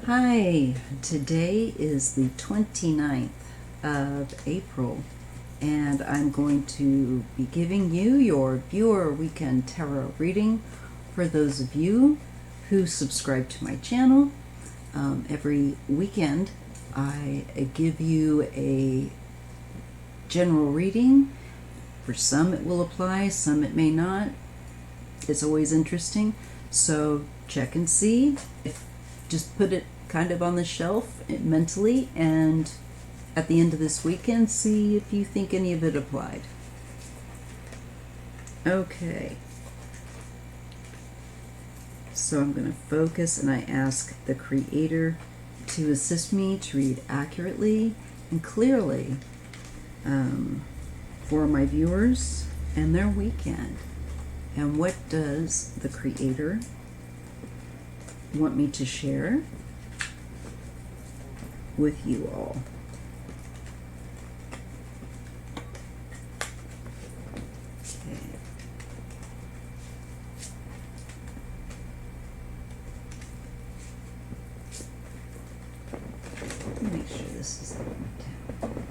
Hi, today is the 29th of April, and I'm going to be giving you your viewer weekend tarot reading for those of you who subscribe to my channel. Every weekend, I give you a general reading. For some it will apply, some it may not. It's always interesting, so check and see. Just put it kind of on the shelf mentally, and at the end of this weekend, see if you think any of it applied. Okay. So I'm going to focus, and I ask the Creator to assist me to read accurately and clearly for my viewers and their weekend. And what does the Creator want me to share with you all? Okay. Let me make sure this is the one down.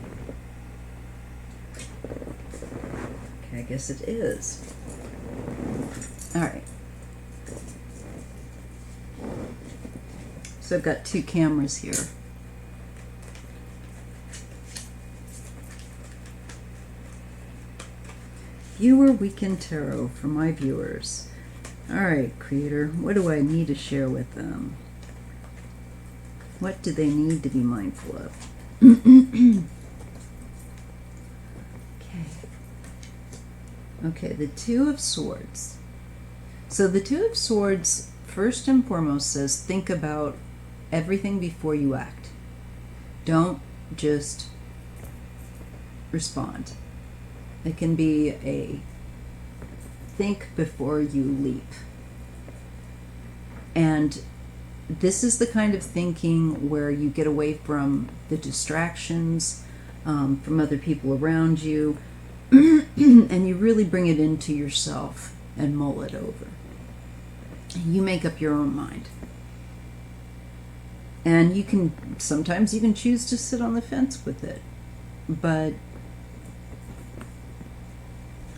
Okay, I guess it is. All right. So I've got two cameras here. Viewer Weekend Tarot for my viewers. All right, Creator, what do I need to share with them? What do they need to be mindful of? Okay, the Two of Swords. So the Two of Swords, first and foremost, says think about everything before you act. Don't just respond. It can be a think before you leap. And this is the kind of thinking where you get away from the distractions from other people around you, and you really bring it into yourself and mull it over. You make up your own mind. And you can, sometimes you can choose to sit on the fence with it. But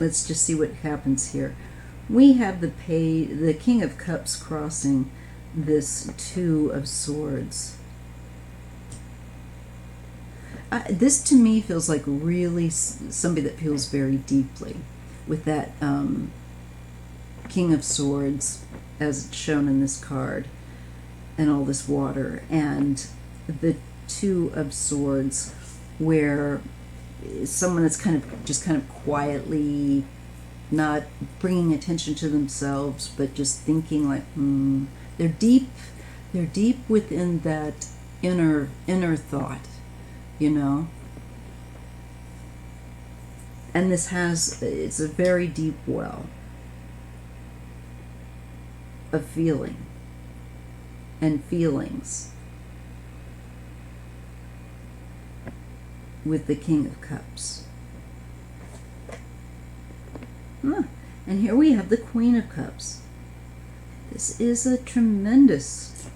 let's just see what happens here. We have the King of Cups crossing this Two of Swords. This to me feels like really somebody that feels very deeply with that King of Swords as it's shown in this card, and all this water, and the Two of Swords, where someone is kind of quietly not bringing attention to themselves, but just thinking like, they're deep within that inner thought, you know. And it's a very deep well of feeling and feelings with the King of Cups. And here we have the Queen of Cups. This is a tremendous,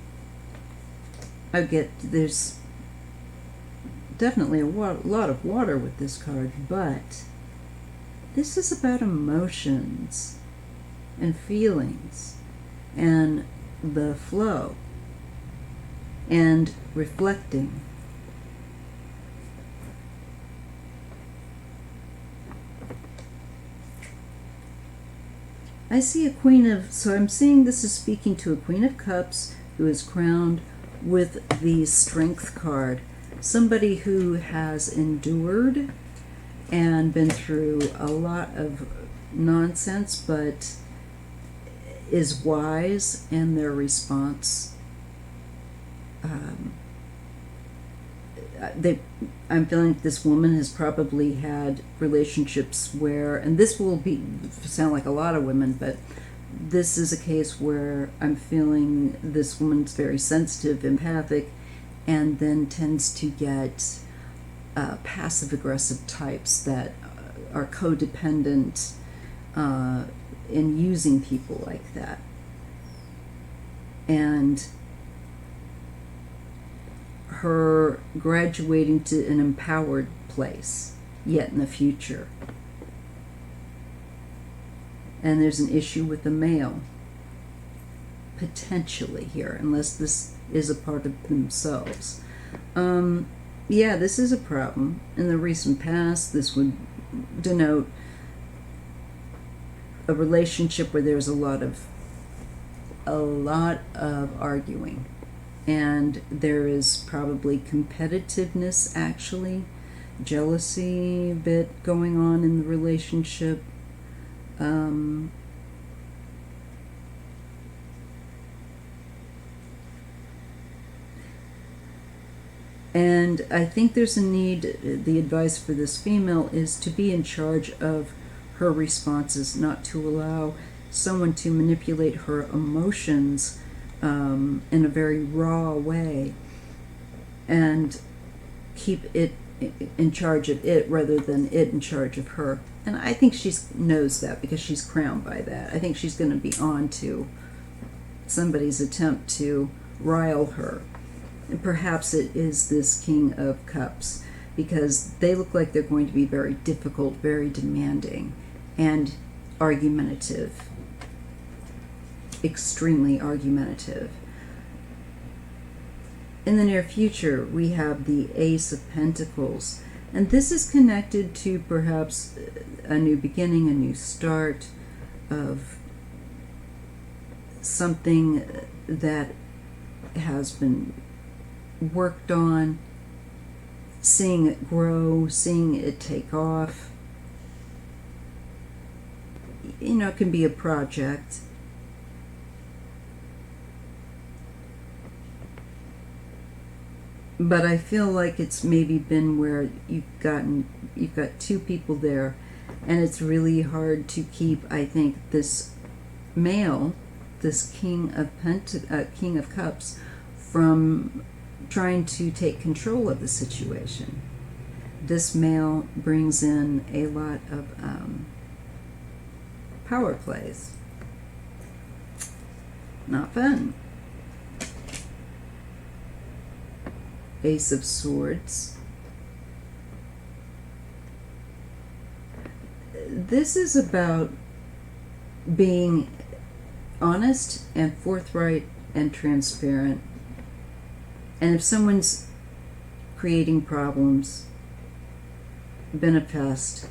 there's definitely a lot of water with this card, but this is about emotions and feelings and the flow and reflecting. I see a so I'm seeing this is speaking to a Queen of Cups who is crowned with the Strength card. Somebody who has endured and been through a lot of nonsense, but is wise in their response. I'm feeling this woman has probably had relationships where, and this will sound like a lot of women, but this is a case where I'm feeling this woman's very sensitive, empathic, and then tends to get passive-aggressive types that are codependent in using people like that. And her graduating to an empowered place yet in the future. And there's an issue with the male, potentially here, unless this is a part of themselves. Yeah, this is a problem. In the recent past, this would denote a relationship where there's a lot of arguing, and there is probably competitiveness, actually, jealousy a bit going on in the relationship. And I think there's a need, the advice for this female is to be in charge of her responses, not to allow someone to manipulate her emotions in a very raw way, and keep it in charge of it rather than it in charge of her. And I think she knows that because she's crowned by that. I think she's going to be on to somebody's attempt to rile her. And perhaps it is this King of Cups, because they look like they're going to be very difficult, very demanding, and argumentative. Extremely argumentative. In the near future, we have the Ace of Pentacles, and this is connected to perhaps a new beginning, a new start of something that has been worked on, seeing it grow, seeing it take off. You know, it can be a project. But I feel like it's maybe been where you've got two people there, and it's really hard to keep, I think, this male, this King of Cups, from trying to take control of the situation. This male brings in a lot of power plays. Not fun. Ace of Swords. This is about being honest and forthright and transparent. And if someone's creating problems, been a pest,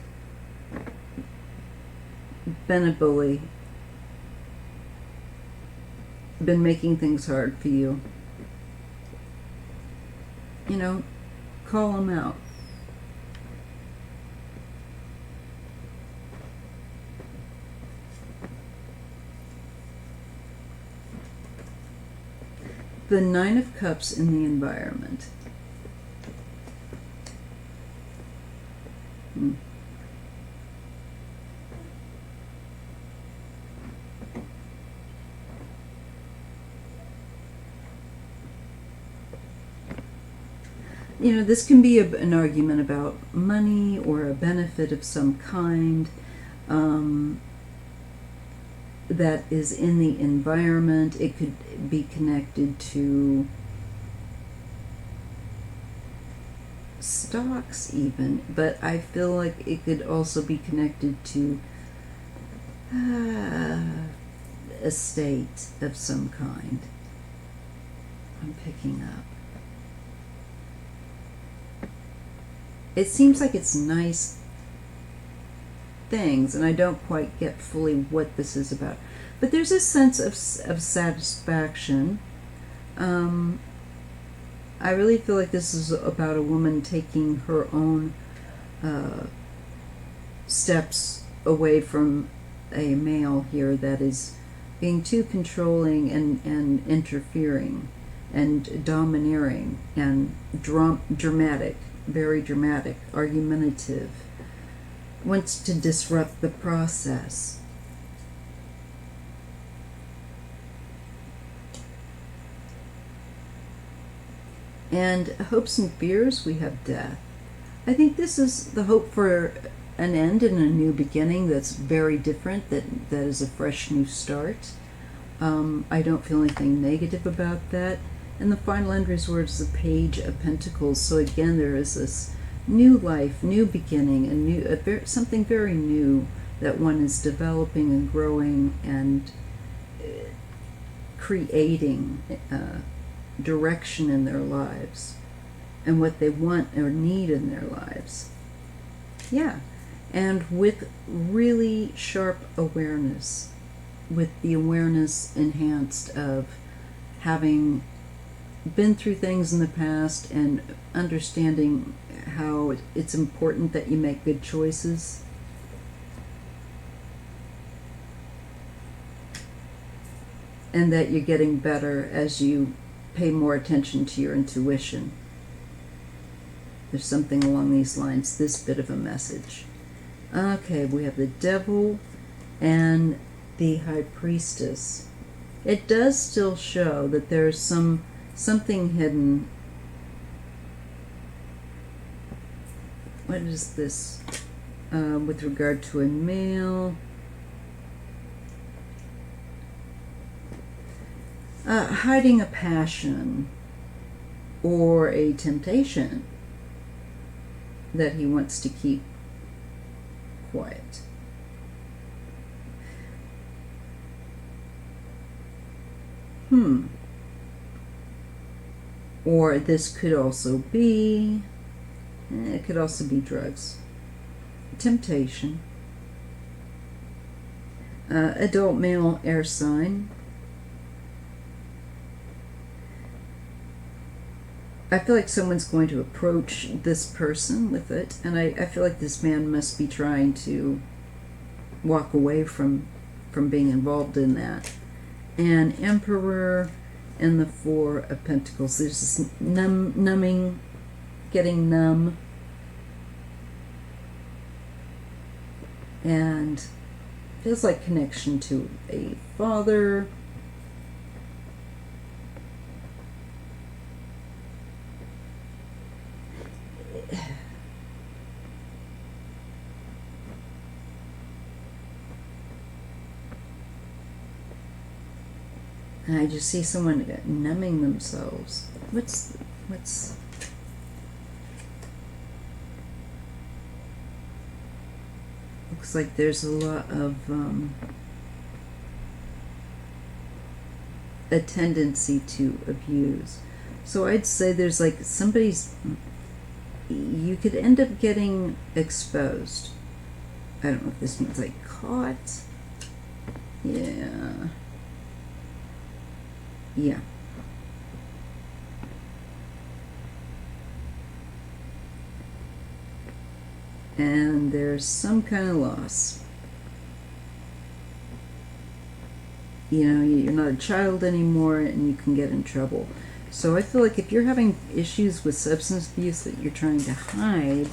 been a bully, been making things hard for you, you know, call them out. The Nine of Cups in the environment. You know, this can be an argument about money or a benefit of some kind that is in the environment. It could be connected to stocks even, but I feel like it could also be connected to estate of some kind. I'm picking up. It seems like it's nice things, and I don't quite get fully what this is about. But there's a sense of satisfaction. I really feel like this is about a woman taking her own steps away from a male here that is being too controlling and interfering and domineering and dramatic. Very dramatic, argumentative, wants to disrupt the process. And hopes and fears, we have death. I think this is the hope for an end and a new beginning that's very different, that is a fresh new start. I don't feel anything negative about that. And the final end result is the Page of Pentacles. So again, there is this new life, new beginning, something very new that one is developing and growing and creating direction in their lives and what they want or need in their lives. Yeah, and with really sharp awareness, with the awareness enhanced of having been through things in the past and understanding how it's important that you make good choices. And that you're getting better as you pay more attention to your intuition. There's something along these lines, this bit of a message. Okay, we have the Devil and the High Priestess. It does still show that there's something hidden. What is this? With regard to a male. Hiding a passion or a temptation that he wants to keep quiet. Or this could also be, it could also be drugs. Temptation. Adult male air sign. I feel like someone's going to approach this person with it, and I feel like this man must be trying to walk away from being involved in that. And Emperor and the Four of Pentacles. There's this numbing, getting numb, and feels like connection to a father. And I just see someone numbing themselves. What's looks like there's a lot of a tendency to abuse. So I'd say there's like you could end up getting exposed. I don't know if this means like caught. Yeah. And there's some kind of loss. You know, you're not a child anymore and you can get in trouble. So I feel like if you're having issues with substance abuse that you're trying to hide,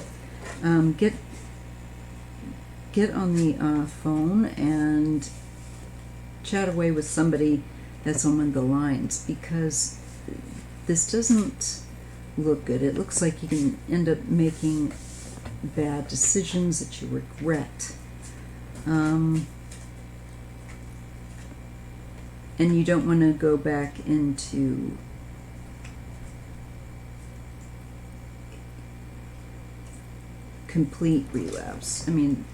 get on the phone and chat away with somebody that's on one of the lines, because this doesn't look good. It looks like you can end up making bad decisions that you regret. And you don't want to go back into complete relapse. I mean,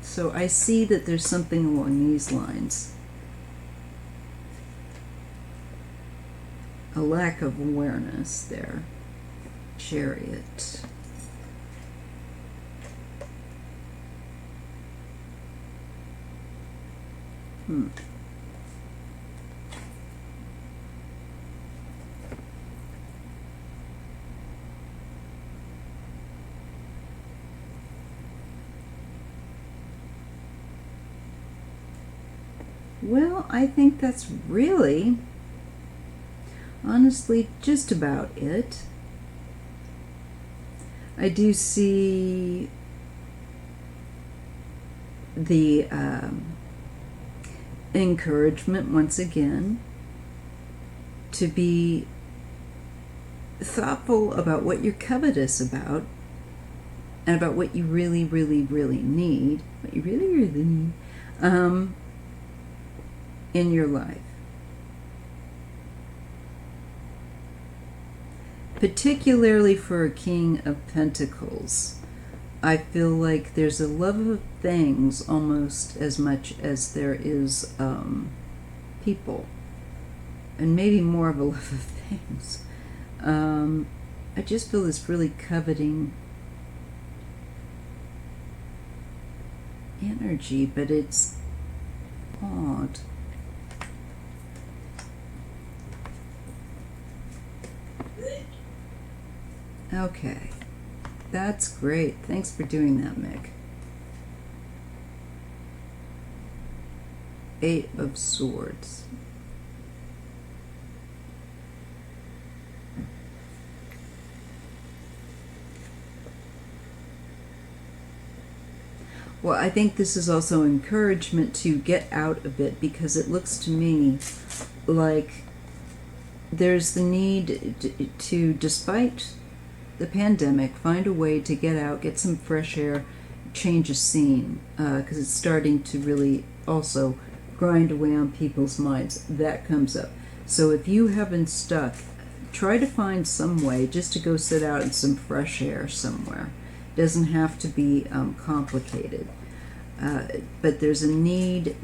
so I see that there's something along these lines. A lack of awareness there. Chariot. Well, I think that's really, honestly, just about it. I do see the encouragement once again to be thoughtful about what you're covetous about and about what you really, really, really need, in your life. particularly for a King of Pentacles. I feel like there's a love of things almost as much as there is people, and maybe more of a love of things. I just feel this really coveting energy, but it's odd. Okay, that's great. Thanks for doing that, Mick. 8 of Swords. Well, I think this is also encouragement to get out a bit, because it looks to me like there's the need to, despite the pandemic, find a way to get out, get some fresh air, change a scene, because it's starting to really also grind away on people's minds. That comes up. So if you have been stuck, try to find some way just to go sit out in some fresh air somewhere. Doesn't have to be complicated, but there's a need.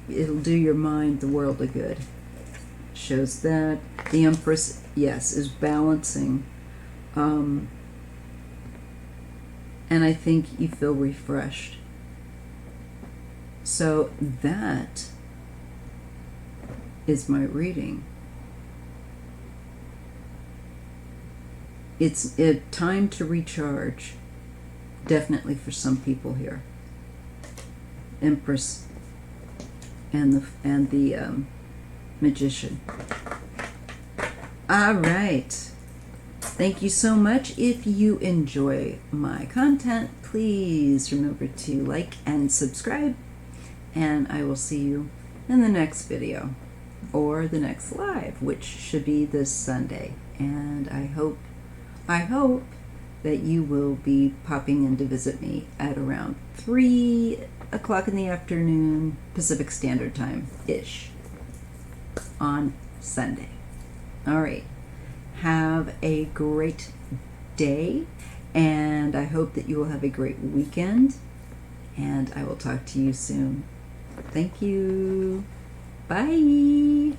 It'll do your mind the world of good. Shows that the Empress, yes, is balancing, and I think you feel refreshed. So that is my reading. It's a time to recharge. Definitely for some people here. Empress and the Magician. All right. Thank you so much. If you enjoy my content, please remember to like and subscribe. And I will see you in the next video or the next live, which should be this Sunday. And I hope that you will be popping in to visit me at around 3 o'clock in the afternoon Pacific Standard Time-ish on Sunday. All right. Have a great day, and I hope that you will have a great weekend, and I will talk to you soon. Thank you. Bye.